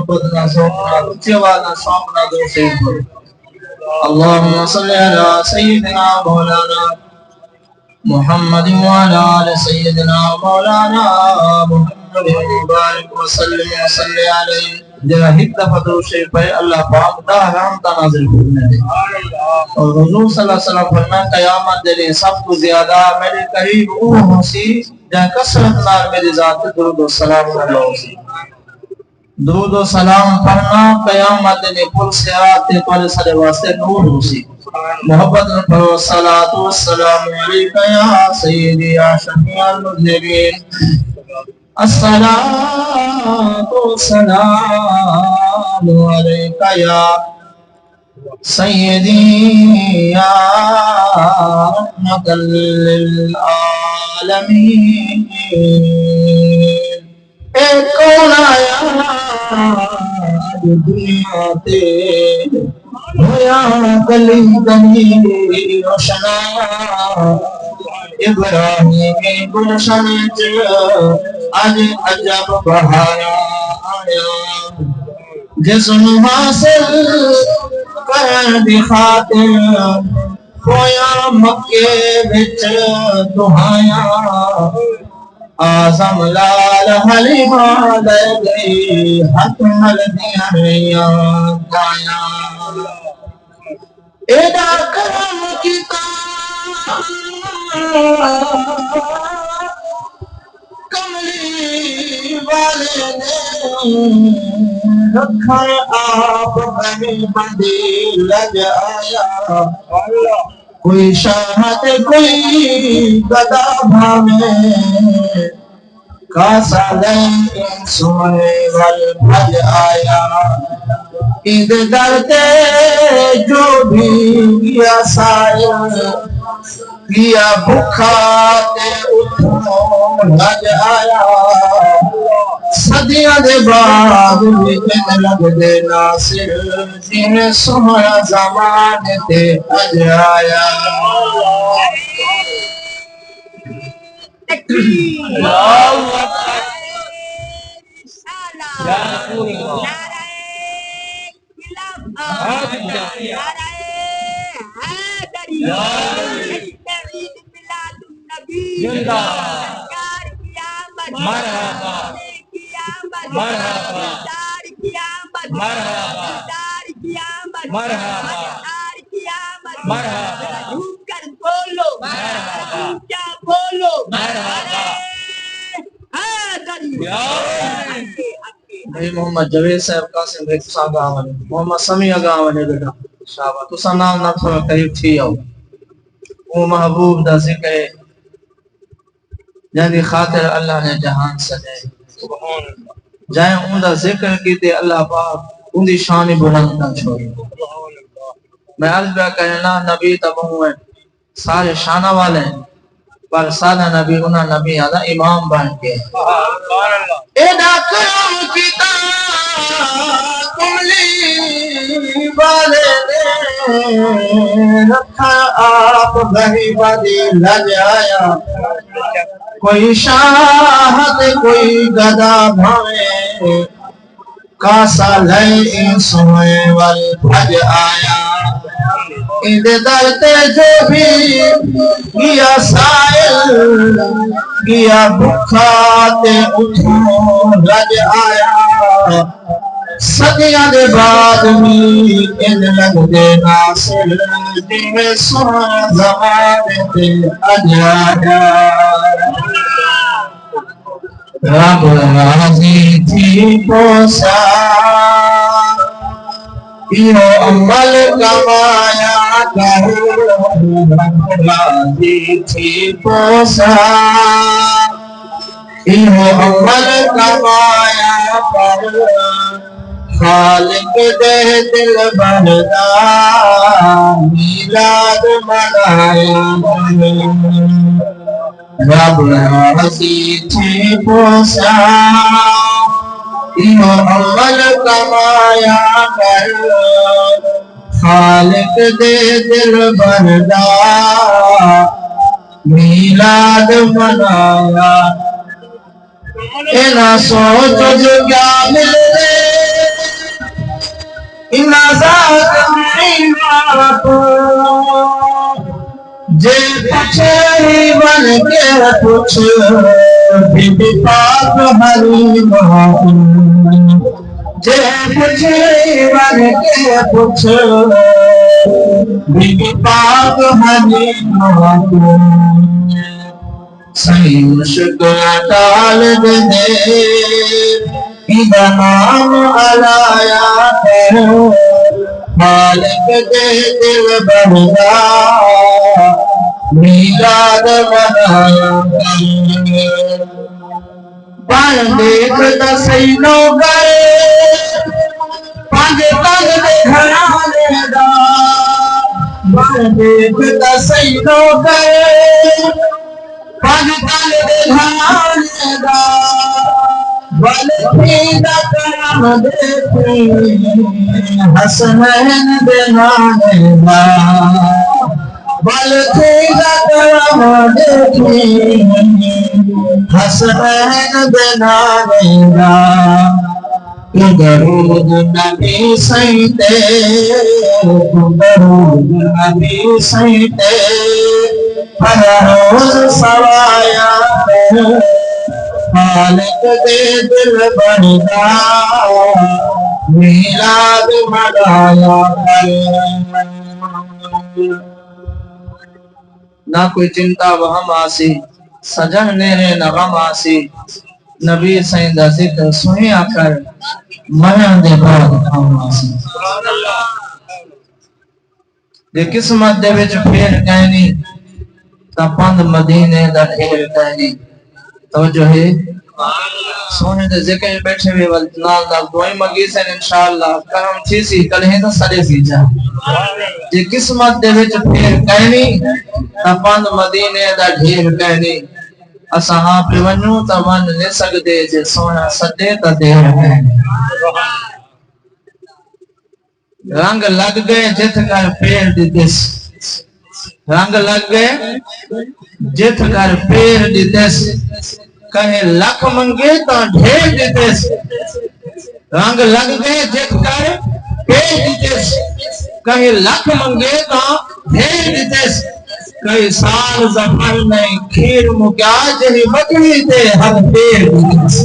محبت نہ سوکنا اچھے والا سوکنا دو سے پر اللہم صلی علی سیدنا مولانا محمد وعلى آل سيدنا مولانا محمد مبارک وسلم وصلی علیہ جگہ ایک دفعہ درود شریف پڑھے اللہ پاک دا رحمت نازل کرنے دے اور حضور صلی اللہ علیہ وسلم فرمائے قیامت دے سب کو زیادہ میرے قریب وہ ہوسی جہاں کثرت نال میری ذات درود و سلام کرنا ہوسی درود و سلام پڑھنا قیامت دے پل سیرات پر سارے واسطے نور ہوسی محبت پڑھو صلاۃ و السلام علیکہ یا سیدی یا شفیع المذنبین الصلاۃ والسلام علیکہ یا سیدی یا رحمت للعالمین اے کون آیا دنیا تے ہویا گلی گلی روشنا ابراہیم گلشن اج عجب بہارا آیا جسم حاصل کرن دی خاطر ہویا مکے وچ دہایا آزم لال حلیمہ لے گئی حق مل دیا رہیاں گایا ایڈا کرم کیتا کملی والے نے رکھا آپ بنی بندی لج آیا کوئی شاہت کوئی گدا بھاوے کاسا لین سونے والبھج آیا عید درتے جو بھی کیا سائر کیا بھکھا تے اٹھوں لج آیا صدیاں دے بعد لیکن لگ دے ناصر جن سونا زمان تے اج آیا محمد جوید صاحب قاسم بھائی تسا گاونے محمد سمیع گاونے بیٹا شاباش تسا نام نہ تھوڑا قریب تھی آؤ وہ محبوب دا ذکر ہے جہاں خاطر اللہ نے جہان سجائے جائیں ان دا ذکر کیتے اللہ پاک ان دی شان بلند نہ چھوڑی میں عرض بیا کہنا نبی تب ہوئے سارے شانہ والے ہیں پر سادہ نبی انہاں نبی آدھا امام بن کے ایڈا کرم کیتا کملی والے نے رکھا آپ بھری بدی لج آیا کوئی شاہد کوئی گدا بھاوے کاسا لئے سوئے والبھج آیا عید درتے جو بھی گیا سائل گیا بھکھا تے اٹھوں لج آیا صدیاں دے بعد میں ان لگ دے ناصر جن سونا زمان تے اج آیا رب راضی تھی پوسا یہ عمل کمایا کرو رب راضی تھی پوسا یہ عمل کمایا کرو خالق دے دل بندا میلاد منایا رب راضی تھی پوسا یہ عمل کمایا کر خالق دے دل بندا میلاد منایا اے نہ سوچ جو کیا مل رہے آزاد جے پچھے بن کے پچھ بی بی پاک حریم جے پچھے بن کے پچھ بی بی پاک حریم صحیح مشکل ٹال دے اذا نام علایا ہے مالک دے دل بڑھا میلاد منایا پان دیکھ دا سینو گئے پانچ تگ دے گھرانے دا پان دیکھ دا سینو گئے پانچ تگ دے گھرانے دا بلکہ دا کرم دیکھیں حسنین دے نانے دا بلکہ دا کرم دیکھیں حسنین دے نانے دا درود نبی سیتے درود نبی سیتے ہر روز سوایا مالک دے دل بڑھا میلاد منایا نہ کوئی چنتا وہم آسی سجن نیرے نہ غم آسی نبی سائیں دا ذکر سنی آکر مرن دے بعد ہم آسی دے قسمت دے وچ پھیر کہنی تا پند مدینے دا ڈھیر کہنی تو جو ہے سونے دے ذکر بیٹھے ہوئے نال نال دعائیں مگی سے انشاءاللہ کرم تھی سی کلہیں تو سڑے سی جا جے قسمت دے وچ پھیر کہنی تا پند مدینے دا ڈھیر کہنی اساں ہاں پہ ونوں تا ون نہیں سکدے جے سونا سدے تا دیر ہے رنگ لگ گئے جت کر پیر دی دس رنگ لگ گئے جت کر پیر دی دس کہیں لکھ منگے تا ڈھیر دی دس رنگ لگ گئے جت کر پیر دی دس کہیں لکھ منگے تا ڈھیر دی دس کئی سال زفر نہیں کھیر مکیا جہی بکری تے ہر پیر دی دس